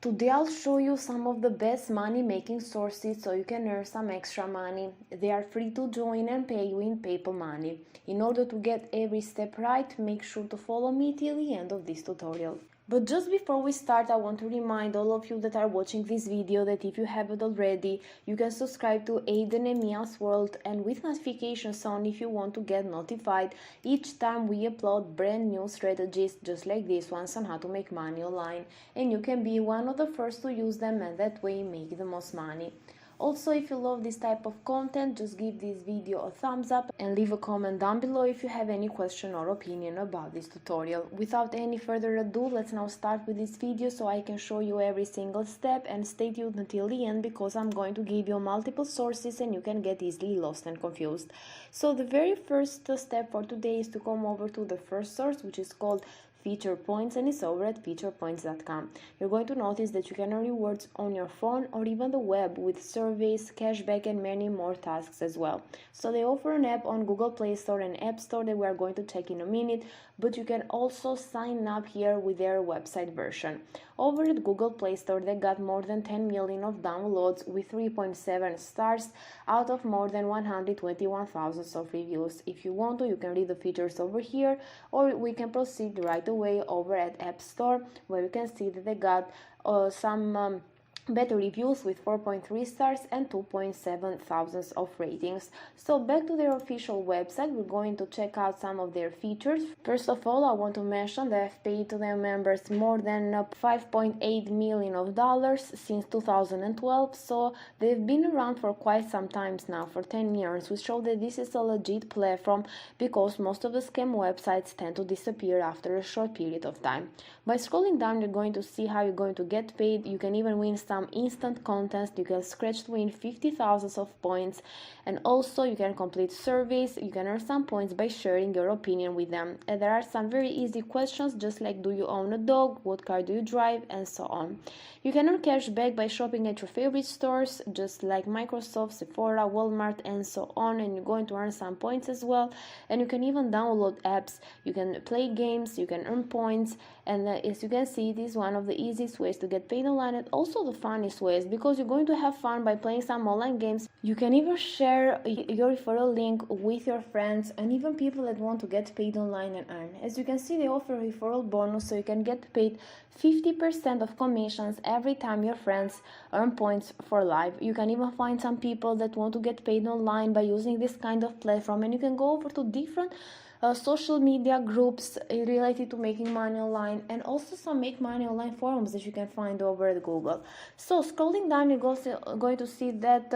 Today I'll show you some of the best money making sources so you can earn some extra money. They are free to join and pay you in PayPal money. In order to get every step right, make sure to follow me till the end of this tutorial. But just before we start, I want to remind all of you that are watching this video that if you haven't already, you can subscribe to Aiden and Mia's World and with notifications on if you want to get notified each time we upload brand new strategies just like this ones on how to make money online, and you can be one of the first to use them and that way make the most money. Also, if you love this type of content, just give this video a thumbs up and leave a comment down below if you have any question or opinion about this tutorial. Without any further ado, let's now start with this video so I can show you every single step, and stay tuned until the end because I'm going to give you multiple sources and you can get easily lost and confused. So the very first step for today is to come over to the first source, which is called Feature Points, and it's over at featurepoints.com. You're going to notice that you can earn rewards on your phone or even the web with surveys, cashback, and many more tasks as well. So they offer an app on Google Play Store and App Store that we are going to check in a minute, but you can also sign up here with their website version. Over at Google Play Store, they got more than 10 million of downloads with 3.7 stars out of more than 121,000 of reviews. If you want to, you can read the features over here, or we can proceed right away over at App Store, where you can see that they got some better reviews with 4.3 stars and 2.7 thousands of ratings. So back to their official website, we're going to check out some of their features. First of all, I want to mention they have paid to their members more than $5.8 million since 2012, so they've been around for quite some time now, for 10 years, which shows that this is a legit platform because most of the scam websites tend to disappear after a short period of time. By scrolling down, you're going to see how you're going to get paid. You can even win some instant contests. You can scratch to win 50,000 of points, and also you can complete surveys. You can earn some points by sharing your opinion with them, and there are some very easy questions just like do you own a dog, what car do you drive, and so on. You can earn cash back by shopping at your favorite stores just like Microsoft, Sephora, Walmart, and so on, and you're going to earn some points as well. And you can even download apps, you can play games, you can earn points, and as you can see, it is one of the easiest ways to get paid online and also the funniest ways because you're going to have fun by playing some online games. You can even share your referral link with your friends and even people that want to get paid online and earn. As you can see, they offer a referral bonus so you can get paid 50% of commissions every time your friends earn points for live. You can even find some people that want to get paid online by using this kind of platform, and you can go over to different social media groups related to making money online, and also some make money online forums that you can find over at Google. So scrolling down, you're going to see that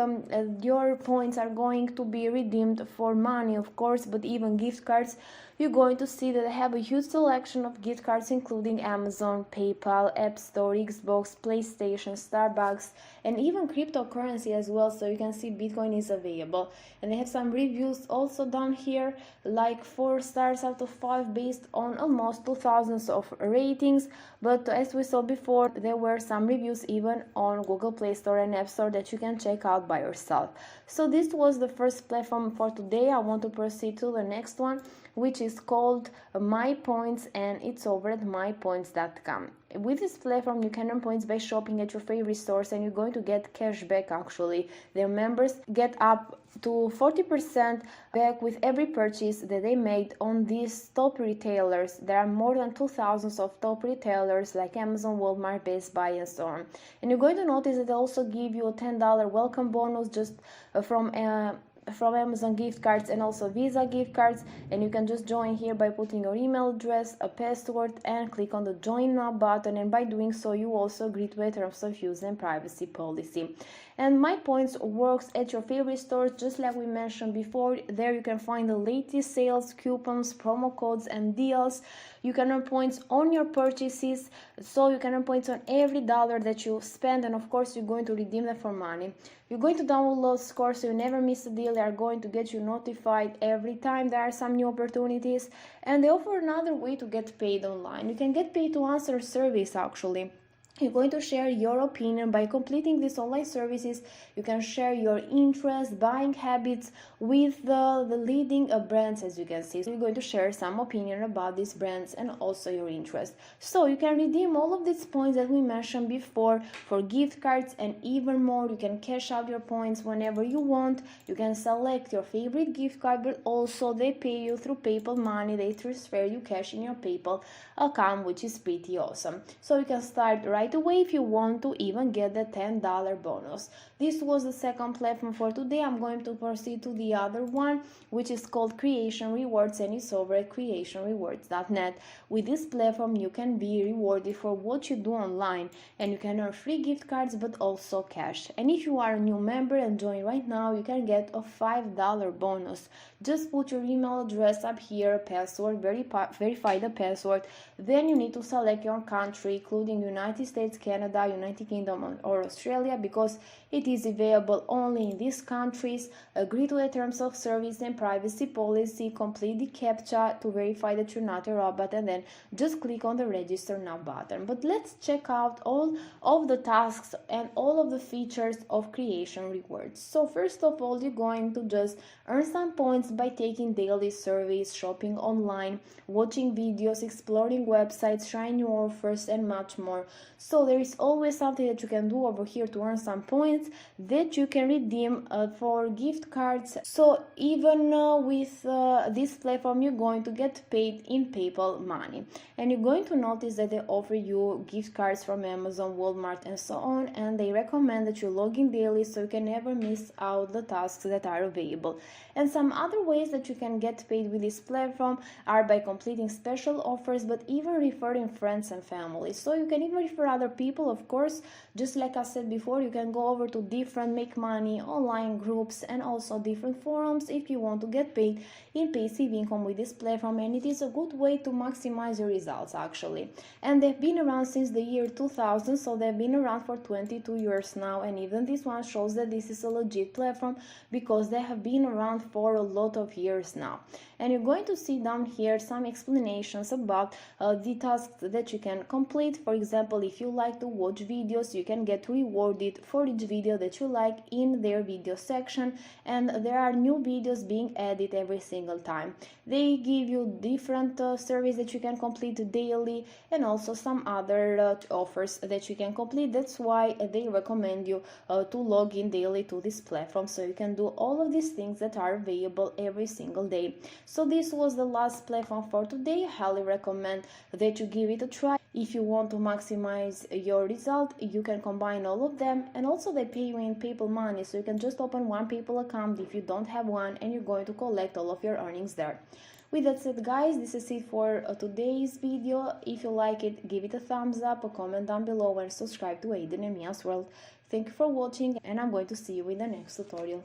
your points are going to be redeemed for money, of course, but even gift cards. You're going to see that I have a huge selection of gift cards including Amazon, PayPal, App Store, Xbox, PlayStation, Starbucks, and even cryptocurrency as well. So you can see Bitcoin is available, and they have some reviews also down here, like 4 stars out of 5 based on almost 2,000 of ratings. But as we saw before, there were some reviews even on Google Play Store and App Store that you can check out by yourself. So this was the first platform for today. I want to proceed to the next one, which is called MyPoints, and it's over at MyPoints.com. With this platform, you can earn points by shopping at your favorite stores, and you're going to get cash back actually. Their members get up to 40% back with every purchase that they made on these top retailers. There are more than 2,000 of top retailers like Amazon, Walmart, Best Buy, and so on. And you're going to notice that they also give you a $10 welcome bonus just from Amazon gift cards and also Visa gift cards, and you can just join here by putting your email address, a password, and click on the join now button, and by doing so you also agree to a terms of use and privacy policy. And MyPoints works at your favorite stores just like we mentioned before. There you can find the latest sales, coupons, promo codes, and deals. You can earn points on your purchases, so you can earn points on every dollar that you spend, and of course you're going to redeem them for money. You're going to download those scores so you never miss a deal. They are going to get you notified every time there are some new opportunities, and they offer another way to get paid online. You can get paid to answer surveys actually. You're going to share your opinion. By completing these online services, you can share your interest, buying habits with the leading brands, as you can see. So you're going to share some opinion about these brands and also your interest. So you can redeem all of these points that we mentioned before for gift cards and even more. You can cash out your points whenever you want. You can select your favorite gift card, but also they pay you through PayPal money. They transfer you cash in your PayPal account, which is pretty awesome. So you can start right away if you want to even get the $10 bonus. This was the second platform for today. I'm going to proceed to the other one, which is called Creation Rewards, and it's over at creationrewards.net. With this platform, you can be rewarded for what you do online, and you can earn free gift cards but also cash. And if you are a new member and join right now, you can get a $5 bonus. Just put your email address up here, password, verify the password. Then you need to select your country, including United States, Canada, United Kingdom, or Australia, because it is available only in these countries. Agree to the terms of service and privacy policy, complete the CAPTCHA to verify that you're not a robot, and then just click on the register now button. But let's check out all of the tasks and all of the features of Creation Rewards. So first of all, you're going to just earn some points by taking daily surveys, shopping online, watching videos, exploring websites, trying new offers, and much more. So there is always something that you can do over here to earn some points that you can redeem for gift cards. So even with this platform, you're going to get paid in PayPal money, and you're going to notice that they offer you gift cards from Amazon, Walmart, and so on, and they recommend that you log in daily so you can never miss out the tasks that are available. And some other ways that you can get paid with this platform are by completing special offers, but even referring friends and family. So you can even refer other people, of course. Just like I said before, you can go over to different make money online groups and also different forums if you want to get paid in passive income with this platform, and it is a good way to maximize your results actually. And they've been around since the year 2000, so they've been around for 22 years now, and even this one shows that this is a legit platform because they have been around for a lot of years now. And you're going to see down here some explanations about the tasks that you can complete. For example, if you like to watch videos, you can get rewarded for each video that you like in their video section, and there are new videos being added every single time. They give you different surveys that you can complete daily, and also some other offers that you can complete. That's why they recommend you to log in daily to this platform, so you can do all of these things that are available every single day. So this was the last platform for today. I highly recommend that you give it a try. If you want to maximize your result, you can combine all of them, and also they pay you in PayPal money, so you can just open one PayPal account if you don't have one, and you're going to collect all of your earnings there. With that said, guys, this is it for today's video. If you like it, give it a thumbs up, a comment down below, and subscribe to Aiden and Mia's World. Thank you for watching, and I'm going to see you in the next tutorial.